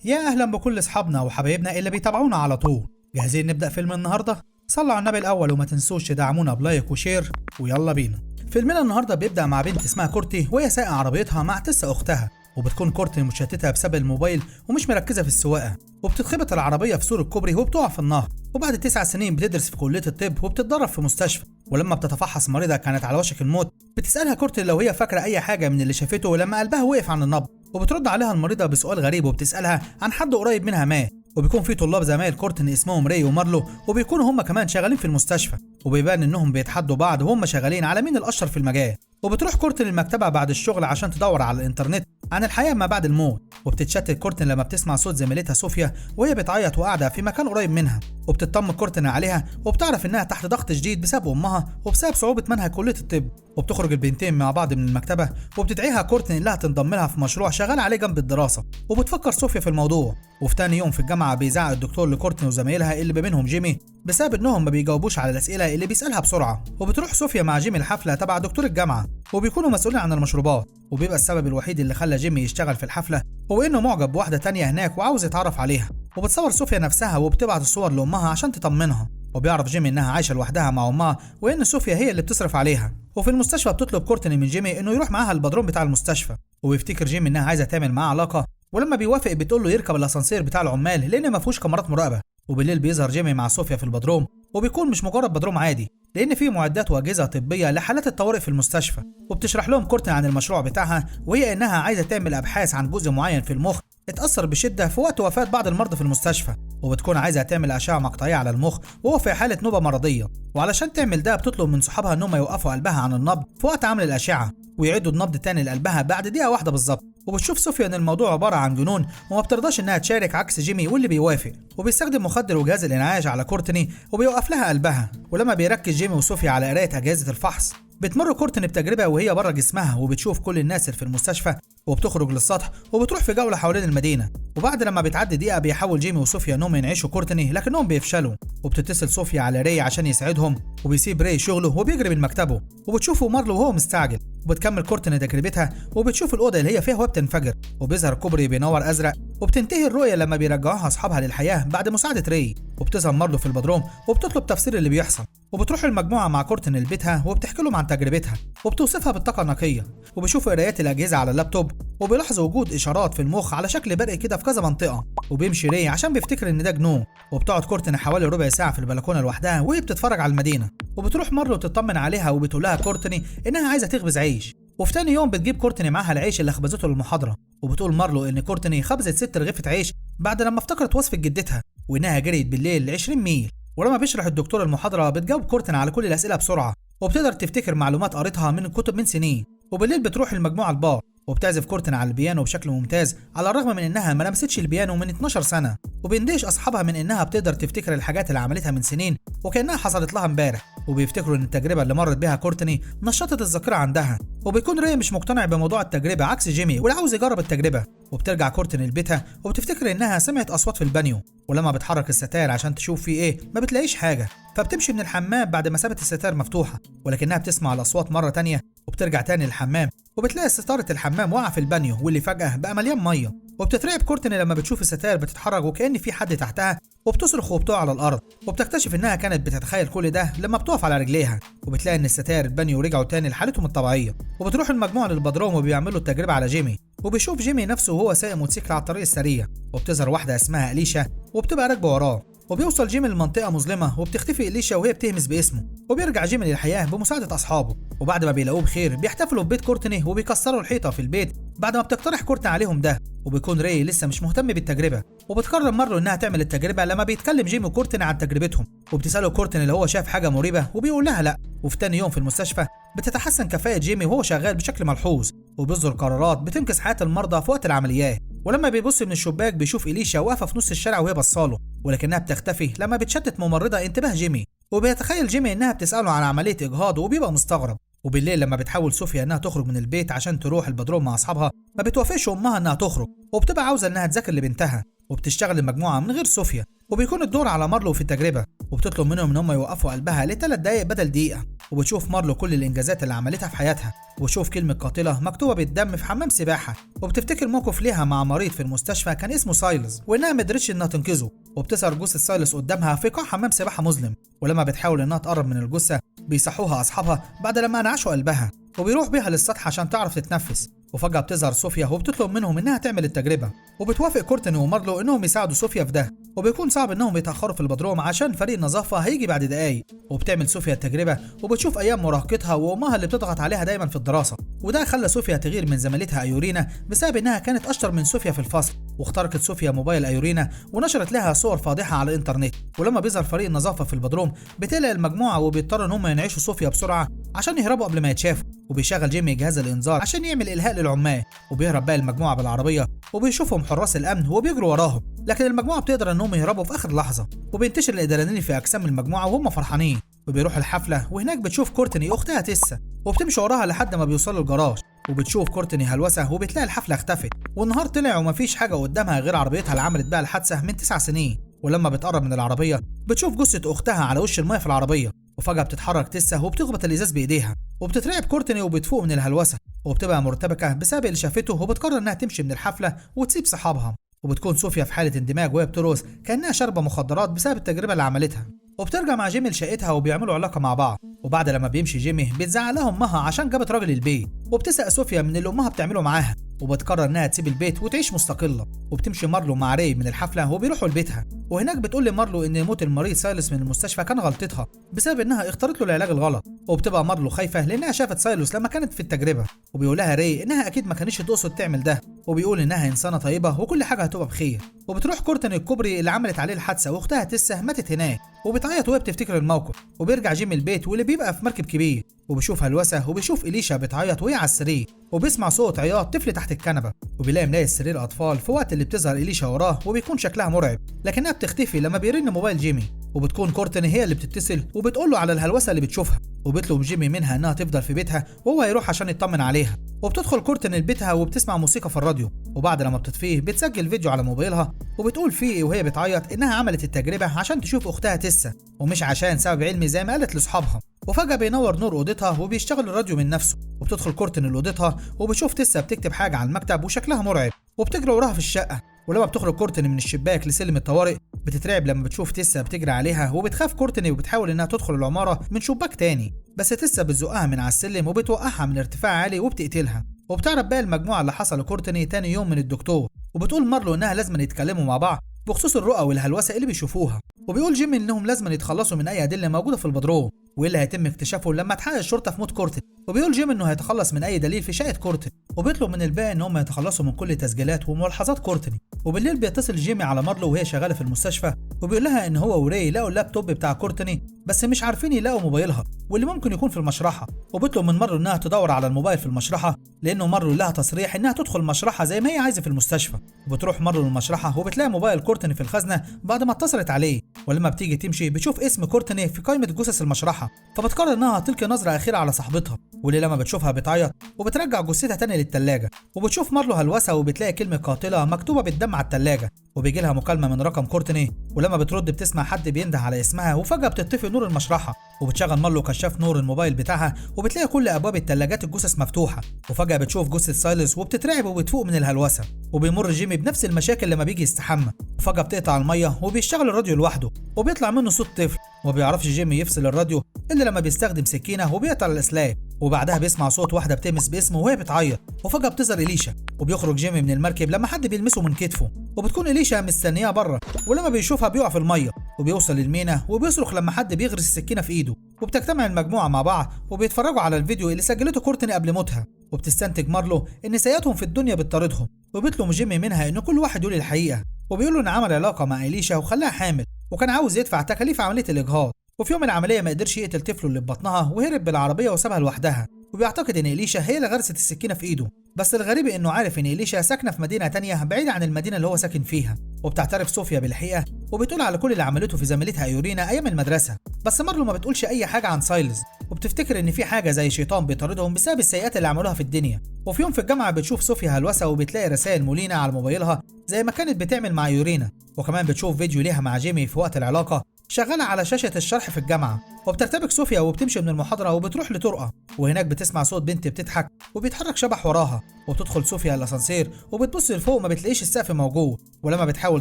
يا أهلا بكل أصحابنا وحبايبنا اللي بيتابعونا على طول. جاهزين نبدأ فيلم النهاردة؟ صلوا على النبي الأول وما تنسوش تدعمونا بلايك وشير ويلا بينا. فيلمنا النهاردة بيبدأ مع بنت اسمها كورتي وهي سايقة عربيتها مع تسا أختها، وبتكون كورتي مشتتة بسبب الموبايل ومش مركزة في السواقة، وبتتخبط العربية في سور الكوبري وبتقع في النهر. وبعد 9 سنين بتدرس في كلية الطب وبتتدرب في مستشفى، ولما بتتفحص مريضة كانت على وشك الموت بتسألها كورتي لو هي فاكرة أي حاجة من اللي شافته لما قلبها وقف عن النبض، وبترد عليها المريضة بسؤال غريب وبتسألها عن حد قريب منها مات. وبيكون في طلاب زمايل كورتني اسمهم ري ومارلو، وبيكونوا هم كمان شغالين في المستشفى، وبيبان انهم بيتحدوا بعض وهم شغالين على مين الاشطر في المجال. وبتروح كورتني المكتبة بعد الشغل عشان تدور على الانترنت عن الحياة ما بعد الموت، وبتتشتت كورتني لما بتسمع صوت زميلتها صوفيا وهي بتعيط وقاعدة في مكان قريب منها، وبتطمن كورتني عليها وبتعرف انها تحت ضغط شديد بسبب امها وبسبب صعوبة منهج كلية الطب. وبتخرج البنتين مع بعض من المكتبة وبتدعيها كورتني انها تنضم لها في مشروع شغال عليه جنب الدراسة، وبتفكر صوفيا في الموضوع. وفي تاني يوم في الجامعة بيزعق الدكتور لكورتني وزمايلها اللي بينهم جيمي بسبب انهم ما بيجاوبوش على الاسئله اللي بيسالها بسرعه. وبتروح صوفيا مع جيمي الحفله تبع دكتور الجامعه، وبيكونوا مسؤولين عن المشروبات، وبيبقى السبب الوحيد اللي خلى جيمي يشتغل في الحفله هو انه معجب بواحده تانية هناك وعاوز يتعرف عليها. وبتصور صوفيا نفسها وبتبعت الصور لامها عشان تطمنها، وبيعرف جيمي انها عايشه لوحدها مع امها وان صوفيا هي اللي بتصرف عليها. وفي المستشفى بتطلب كورتني من جيمي انه يروح معاها البدروم بتاع المستشفى، وبيفتكر جيمي انها عايزه تعمل معاه علاقه، ولما بيوافق بتقول له يركب الاسانسير بتاع العمال لان ما فيهوش كاميرات مراقبه. وبالليل بيظهر جيمي مع صوفيا في البدروم، وبيكون مش مجرد بدروم عادي لان فيه معدات واجهزه طبيه لحالات الطوارئ في المستشفى. وبتشرح لهم كورتني عن المشروع بتاعها، وهي انها عايزه تعمل ابحاث عن جزء معين في المخ اتأثر بشدة في وقت وفاة بعض المرضى في المستشفى، وبتكون عايزة تعمل أشعة مقطعية على المخ وهو في حالة نوبة مرضية. وعلشان تعمل ده بتطلب من صحابها انهم يوقفوا قلبها عن النبض في وقت عمل الأشعة ويعيدوا النبض تاني لقلبها بعد دقيقة واحدة بالظبط. وبتشوف صوفيا ان الموضوع عبارة عن جنون وما بترضاش انها تشارك عكس جيمي واللي بيوافق، وبيستخدم مخدر وجهاز الانعاش على كورتني وبيوقف لها قلبها. ولما بيركز جيمي وصوفيا على قراية أجهزة الفحص بتمر كورتني بتجربة وهي بره جسمها، وبتشوف كل الناس اللي في المستشفى، وبتخرج للسطح وبتروح في جولة حوالين المدينة. وبعد لما بتعدي دقيقة بيحاول جيمي وصوفيا انهم ينعشوا كورتني لكنهم بيفشلوا، وبتتصل صوفيا على ري عشان يساعدهم، وبيسيب ري شغله وبيجري من مكتبه، وبتشوفه مارلو وهو مستعجل. وبتكمل كورتني تجربتها وبتشوف الأوضة اللي هي فيها وهي بتنفجر، وبيظهر كوبري بينور أزرق، وبتنتهي الرؤية لما بيرجعوها أصحابها للحياة بعد مساعدة ري. وبتظهر مارلو في البدروم وبتطلب تفسير اللي بيحصل، وبتروح المجموعة مع كورتني لبيتها وبتحكي لهم عن تجربتها وبتوصفها بالطاقة النقية. وبيشوفوا قرايات الأجهزة على اللابتوب، وبيلاحظوا وجود إشارات في المخ على شكل برق كده في كذا منطقة. وبيمشي ري عشان بيفتكر إن ده جنون. وبتقعد كورتني حوالي ربع ساعة في البلكونة لوحدها وهي بتتفرج على المدينة. وبتروح مارلو تطمن عليها وبتقول لها كورتني إنها عايزة تخبز عيش. وفي تاني يوم بتجيب كورتني معاها العيش اللي خبزته للمحاضرة، وبتقول مارلو إن كورتني خبزت 6 رغيفة عيش بعد لما افتكرت وصفة جدتها، وإنها جريت بالليل 20 ميل. ولما بيشرح الدكتور المحاضرة بتجاوب كورتني على كل الأسئلة بسرعة، وبتقدر تفتكر معلومات قريتها من الكتب من سنين. وبالليل بتروح المجموعة البار، وبتعزف كورتني على البيانو بشكل ممتاز على الرغم من انها ما لمستش البيانو من 12 سنة. وبيندهش اصحابها من انها بتقدر تفتكر الحاجات اللي عملتها من سنين وكانها حصلت لها امبارح، وبيفتكروا ان التجربة اللي مرت بها كورتني نشطت الذاكرة عندها. وبيكون ري مش مقتنع بموضوع التجربة عكس جيمي واللي عاوز يجرب التجربة. وبترجع كورتني لبيتها وبتفتكر انها سمعت اصوات في البانيو، ولما بتحرك الستائر عشان تشوف فيه ايه ما بتلاقيش حاجة، فبتمشي من الحمام بعد ما سابت الستائر مفتوحة، ولكنها بتسمع الاصوات مرة تانية وبترجع تاني للحمام وبتلاقي ستارة الحمام واقعة في البانيو واللي فجأة بقى مليان مية. وبتترعب كورتني لما بتشوف الستائر بتتحرك وكأن في حد تحتها، وبتصرخ وبتقع على الأرض. وبتكتشف إنها كانت بتتخيل كل ده لما بتقف على رجليها، وبتلاقي إن الستائر البانيو رجعوا تاني لحالتهم الطبيعية. وبتروح المجموعة للبدروم وبيعملوا التجربة على جيمي، وبيشوف جيمي نفسه وهو سايق موتوسيكل على الطريق السريع، وبتظهر واحدة اسمها أليشا وبتبقى راكبة وراه. وبيوصل جيمي لمنطقة مظلمة وبتختفي إليشا وهي بتهمس باسمه، وبيرجع جيمي للحياة بمساعدة أصحابه. وبعد ما بيلاقوه بخير بيحتفلوا ببيت كورتني وبيكسروا الحيطة في البيت بعد ما بتقترح كورتني عليهم ده. وبيكون ري لسه مش مهتم بالتجربة، وبتقرر مارلو إنها تعمل التجربة لما بيتكلم جيمي وكورتني عن تجربتهم، وبتسأله كورتني لو هو شاف حاجة مريبة وبيقول لها لأ. وفي تاني يوم في المستشفى بتتحسن كفاءة جيمي وهو شغال بشكل ملحوظ، وبيصدر قرارات بتنقذ حياة المرضى في وقت العمليات. ولما بيبص من الشباك بيشوف إليشا واقفة في نص الشارع وهي بصاله، ولكنها بتختفي لما بتشتت ممرضة انتباه جيمي، وبيتخيل جيمي إنها بتسأله عن عملية إجهاض وبيبقى مستغرب. وبالليل لما بتحاول صوفيا إنها تخرج من البيت عشان تروح البدروم مع أصحابها ما بتوافقش أمها إنها تخرج، وبتبقى عاوزة إنها تذاكر لبنتها، وبتشتغل المجموعة من غير صوفيا. وبيكون الدور على مارلو في التجربة، وبتطلب منهم ان هم يوقفوا قلبها ل3 دقايق بدل دقيقه. وبتشوف مارلو كل الانجازات اللي عملتها في حياتها، وبتشوف كلمه قاتله مكتوبه بالدم في حمام سباحه، وبتفتكر موقف ليها مع مريض في المستشفى كان اسمه سايلز وانها ما قدرتش انها تنقذه، وبتظهر جثه سايلز قدامها في قاع حمام سباحه مظلم. ولما بتحاول انها تقرب من الجثه بيصحوها اصحابها بعد لما انعشوا قلبها، وبيروح بيها للسطح عشان تعرف تتنفس. وفجأة بتظهر صوفيا وبتطلب منهم انها تعمل التجربة، وبتوافق كورتني ومارلو انهم يساعدوا صوفيا في ده، وبيكون صعب انهم يتأخروا في البدروم عشان فريق النظافة هيجي بعد دقايق. وبتعمل صوفيا التجربة وبتشوف ايام مراهقتها وامها اللي بتضغط عليها دايما في الدراسة، وده خلى صوفيا تغير من زميلتها ايورينا بسبب انها كانت اشطر من صوفيا في الفصل. واخترقت صوفيا موبايل ايورينا ونشرت لها صور فاضحة على الانترنت. ولما بيظهر فريق النظافة في البدروم بتقلق المجموعة وبيضطروا ان هم ينعشوا صوفيا بسرعة عشان يهربوا قبل ما يتشافوا. وبيشغل جيمي جهاز الانذار عشان يعمل الهاء للعمال، وبيهرب باقي المجموعه بالعربيه وبيشوفهم حراس الامن وبيجروا وراهم، لكن المجموعه بتقدر انهم يهربوا في اخر لحظه. وبينتشر الادرينالين في اجسام المجموعه وهم فرحانين. وبيروح الحفله وهناك بتشوف كورتني اختها تيسا، وبتمشي وراها لحد ما بيوصلوا الجراج. وبتشوف كورتني هلوسه وبتلاقي الحفله اختفت، والنهار طلع ومفيش حاجه قدامها غير عربيتها اللي عملت بيها الحادثه من 9 سنين. ولما بتقرب من العربيه بتشوف جثه اختها على وش الماء في العربيه، وفجاه بتتحرك تيسا وبتخبط الازاز بايديها، وبتترعب كورتني وبتفوق من الهلوسه، وبتبقى مرتبكه بسبب اللي شافته، وبتقرر انها تمشي من الحفله وتسيب صحابها. وبتكون صوفيا في حاله اندماج وهي بترقص كانها شاربه مخدرات بسبب التجربه اللي عملتها. وبترجع مع جيمي لشقتها وبيعملوا علاقه مع بعض. وبعد لما بيمشي جيمي بتزعق لها امها عشان جابت راجل البيت، وبتسأل صوفيا من اللي امها بتعمله معاها، وبتقرر انها تسيب البيت وتعيش مستقله. وبتمشي مارلو مع ري من الحفله وبيروحوا لبيتها، وهناك بتقول لمارلو ان موت المريض سايلس من المستشفى كان غلطتها بسبب انها اختارت له العلاج الغلط. وبتبقى مارلو خايفه لانها شافت سايلس لما كانت في التجربه، وبيقول لها ري انها اكيد ما كانتش تقصد تعمل ده، وبيقول انها انسانه طيبه وكل حاجه هتبقى بخير. وبتروح كورتني الكوبري اللي عملت عليه الحادثه واختها تيسا ماتت هناك، وبتعيط وهي بتفتكر الموقف. وبيرجع جيمي البيت واللي بيبقى في مركب كبير، وبيشوف هلوسه وبيشوف إليشا بتعيط وهي على السرير، وبيسمع صوت عياط طفل تحت الكنبه، وبيلاقي ملاقي السرير اطفال في وقت اللي بتظهر إليشا وراه، وبيكون شكلها مرعب لكنها بتختفي لما بيرن موبايل جيمي. وبتكون كورتني هي اللي بتتصل وبتقول له على الهلوسه اللي بتشوفها، وبيطلب جيمي منها انها تفضل في بيتها وهو هيروح عشان يطمن عليها. وبتدخل كورتني لبيتها وبتسمع موسيقى في الراديو، وبعد لما بتطفيه بتسجل فيديو على موبايلها وبتقول فيه وهي بتعيط انها عملت التجربه عشان تشوف اختها تيسا ومش عشان سبب علمي زي ما قالت لاصحابها. وفجاه بينور نور اوضتها وبيشتغل الراديو من نفسه، وبتدخل كورتني لاوضتها وبتشوف تيسا بتكتب حاجه على المكتب وشكلها مرعب، وبتجري وراها في الشقه. ولما بتخرج كورتني من الشباك لسلم الطوارئ بتترعب لما بتشوف تيسا بتجري عليها، وبتخاف كورتني وبتحاول انها تدخل العماره من شباك تاني، بس تيسا بتزقها من على السلم وبتوقعها من ارتفاع عالي وبتقتلها. وبتعرف بقى المجموعه اللي حصل لكورتني تاني يوم من الدكتور، وبتقول مارلو انها لازم يتكلموا مع بعض بخصوص الرؤى والهلوسه اللي بيشوفوها. وبيقول جيمي انهم لازم يتخلصوا من اي ادله موجوده في البدروم، واللي هيتم اكتشافه لما تحقق الشرطه في موت كورتني. وبيقول جيمي انه هيتخلص من اي دليل في شقه كورتني، وبيطلب من الباقي ان هم يتخلصوا من كل تسجيلات وملاحظات كورتني. وبالليل بيتصل جيمي على مارلو وهي شغاله في المستشفى، وبيقول لها ان هو وري لقوا اللابتوب بتاع كورتني بس مش عارفين يلاقوا موبايلها واللي ممكن يكون في المشرحه. وبيطلب من مارلو انها تدور على الموبايل في المشرحه لانه مارلو لها تصريح انها تدخل المشرحه زي ما هي عايزه في المستشفى. وبتروح مارلو للمشرحه وبتلاقي موبايل كورتني في الخزنه بعد ما اتصلت عليه، ولما بتيجي تمشي بتشوف اسم كورتني في قائمه جثث المشرحه، فبتقرر انها تلقي نظره اخيره على صاحبتها، واللي لما بتشوفها بتعيط وبترجع جثتها تاني للثلاجه. وبتشوف مارلو هلوسه وبتلاقي كلمه قاتله مكتوبه بالدم على الثلاجه، وبيجي لها مكالمه من رقم كورتني، ولما بترد بتسمع حد بينده على اسمها، وفجاه بتطفي نور المشرحه، وبتشغل مارلو كشاف نور الموبايل بتاعها وبتلاقي كل ابواب الثلاجات الجثث مفتوحه. وفجاه بتشوف جثه سايلس وبتترعب وبتفوق من الهلوسه. وبيمر جيمي بنفس المشاكل لما بيجي يستحمى، وفجاه بتقطع الميه وبيشتغل الراديو لوحده وبيطلع منه صوت طفل، وما بيعرفش جيمي يفصل الراديو الا لما بيستخدم سكينه وبيقطع الاسلاك. وبعدها بيسمع صوت واحده بتلمس باسمه وهي بتعيط، وفجاه بتظهر إليشا، وبيخرج جيمي من المركب لما حد بيلمسه من كتفه، وبتكون إليشا مستنياه بره، ولما بيشوفها بيقع في الميه وبيوصل للمينا وبيصرخ لما حد بيغرس السكينه في ايده. وبتجتمع المجموعه مع بعض وبيتفرجوا على الفيديو اللي سجلته كورتني قبل موتها، وبتستنتج مارلو ان سيئاتهم في الدنيا بتطاردهم، وبيطلب جيمي منها ان كل واحد يقول الحقيقه، وبيقول له ان عمل علاقه مع إليشا وخلاها حامل وكان عاوز يدفع تكاليف عمليه الاجهاض، وفي يوم العمليه ما قدرش يقتل طفله اللي في بطنها وهرب بالعربيه وسابها لوحدها، وبيعتقد ان إليشا هي اللي غرست السكينه في ايده. بس الغريب انه عارف ان إليشا ساكنه في مدينه تانية بعيده عن المدينه اللي هو ساكن فيها. وبتعترف صوفيا بالحقيقه وبتقول على كل اللي عملته في زميلتها ايورينا ايام المدرسه، بس مارلو ما بتقولش اي حاجه عن سايلز، وبتفتكر ان في حاجه زي شيطان بيطاردهم بسبب السيئات اللي عملوها في الدنيا. وفي يوم في الجامعه بتشوف صوفيا هلوسه وبتلاقي رسائل مولينا على موبايلها زي ما كانت بتعمل مع ايورينا، وكمان بتشوف فيديو ليها مع جيمي في وقت العلاقه شغالة على شاشة الشرح في الجامعة، وبترتبك صوفيا وبتمشي من المحاضرة وبتروح لطرقة، وهناك بتسمع صوت بنت بتضحك وبيتحرك شبح وراها، وبتدخل صوفيا الأسانسير وبتبص لفوق ما بتلاقيش السقف موجود، ولما بتحاول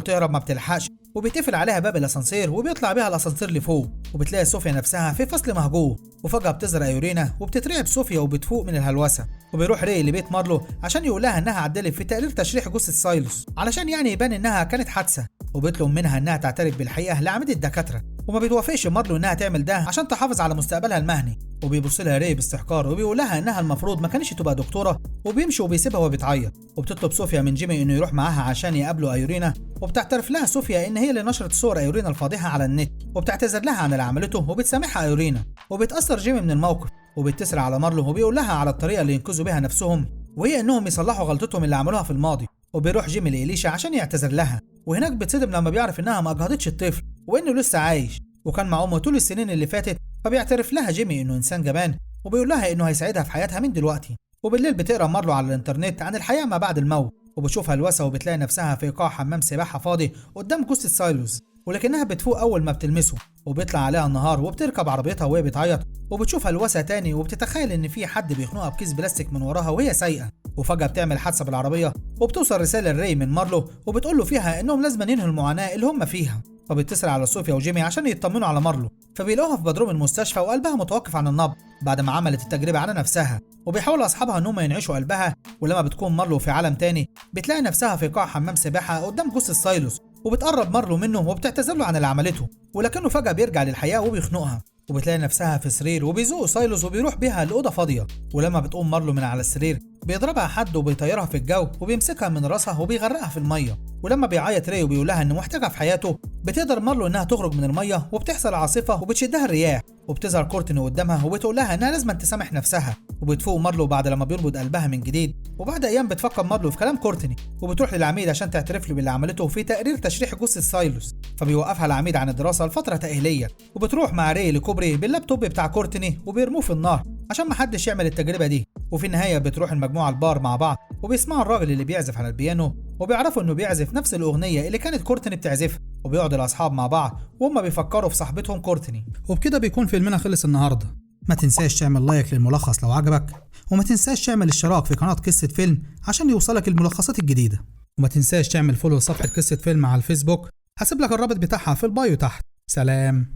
تهرب ما بتلحقش وبيتقفل عليها باب الأسانسير وبيطلع بيها الأسانسير لفوق، وبتلاقي صوفيا نفسها في فصل مهجور، وفجأة بتظهر أيورينا وبتترعب صوفيا وبتفوق من الهلوسة، وبيروح ري لبيت مارلو عشان يقول لها انها عدلت في تقرير تشريح جثة سايلوس علشان يعني يبان انها كانت حادثة، وبيطلب منها انها تعترف بالحقيقة لعميد الدكاترة، وما بيتوافقش مارلو انها تعمل ده عشان تحافظ على مستقبلها المهني، وبيبص لها ري باستحقار وبيقول لها انها المفروض ما كانش تبقى دكتورة، وبيمشي وبيسيبها وبيتعيط، وبتطلب صوفيا من جيمي انه يروح معاها عشان يقابلوا ايورينا، وبتعترف لها صوفيا ان هي اللي نشرت صور ايورينا الفاضحة على النت، وبتعتذر لها عن اللي عملته وبتسامحها ايورينا، وبيتأثر جيمي من الموقف وبيتصل على مارلو وبيقول لها على الطريقة اللي ينقذوا بيها نفسهم، وهي انهم يصلحوا غلطتهم اللي عملوها في الماضي، وبيروح جيمي لإليشا عشان يعتذر لها، وهناك بتصدم لما بيعرف انها ما اجهضتش الطفل وانه لسه عايش وكان مع امه طول السنين اللي فاتت، فبيعترف لها جيمي انه انسان جبان وبيقول لها انه هيساعدها في حياتها من دلوقتي. وبالليل بتقرا مارلو على الانترنت عن الحياه ما بعد الموت، وبتشوف هلوسه وبتلاقي نفسها في قاع حمام سباحه فاضي قدام جثه سايلوس، ولكنها بتفوق اول ما بتلمسه، وبيطلع عليها النهار وبتركب عربيتها وهي بتعيط، وبتشوف هلوسه تاني وبتتخيل ان في حد بيخنقها بكيس بلاستيك من وراها وهي سايقه، وفجاه بتعمل حادثه بالعربيه، وبتوصل رساله لري من مارلو وبتقول له فيها انهم لازم ينهوا المعاناه اللي هم فيها، فبيتصل على صوفيا وجيمي عشان يطمنوا على مارلو، فبيلاقوها في بدروم المستشفى وقلبها متوقف عن النبض بعد ما عملت التجربه على نفسها، وبيحاول اصحابها انهم ينعشوا قلبها، ولما بتكون مارلو في عالم تاني بتلاقي نفسها في قاع حمام سباحه قدام جثه سايلوس، وبتقرب مارلو منه وبتعتذر له عن اللي عملته، ولكنه فجاه بيرجع للحياه وبيخنقها، وبتلاقي نفسها في سرير وبيزوق سايلوس وبيروح بيها لاوضه فاضيه، ولما بتقوم مارلو من على السرير بيضربها حد وبيطيرها في الجو وبيمسكها من راسها وبيغرقها في الميه، ولما بيعيط ري وبيقول لها انه محتاجها في حياته بتقدر مارلو انها تخرج من الميه، وبتحصل عاصفه وبتشدها الرياح، وبتظهر كورتني قدامها وبتقول لها انها لازم تسامح نفسها، وبتفوق مارلو بعد لما بينبض قلبها من جديد، وبعد ايام بتفكر مارلو في كلام كورتني وبتروح للعميد عشان تعترف له باللي عملته في تقرير تشريح جثه سايلوس، فبيوقفها العميد عن الدراسه لفتره تاهيليه، وبتروح مع ري لكوبري باللابتوب بتاع كورتني وبيرموه في النار عشان ما حدش يعمل التجربه دي، وفي النهايه بتروح المجموعه البار مع بعض وبيسمعوا الراجل اللي بيعزف على البيانو، وبيعرفوا انه بيعزف نفس الاغنيه اللي كانت كورتني بتعزفها، وبيقعد الاصحاب مع بعض وهم بيفكروا في صاحبتهم كورتني. وبكده بيكون فيلمنا خلص النهارده. ما تنساش تعمل لايك للملخص لو عجبك، وما تنساش تعمل اشتراك في قناه قصه فيلم عشان يوصلك الملخصات الجديده، وما تنساش تعمل فولو لصفحه قصه فيلم على الفيسبوك، هسيب لك الرابط بتاعها في البايو تحت. سلام.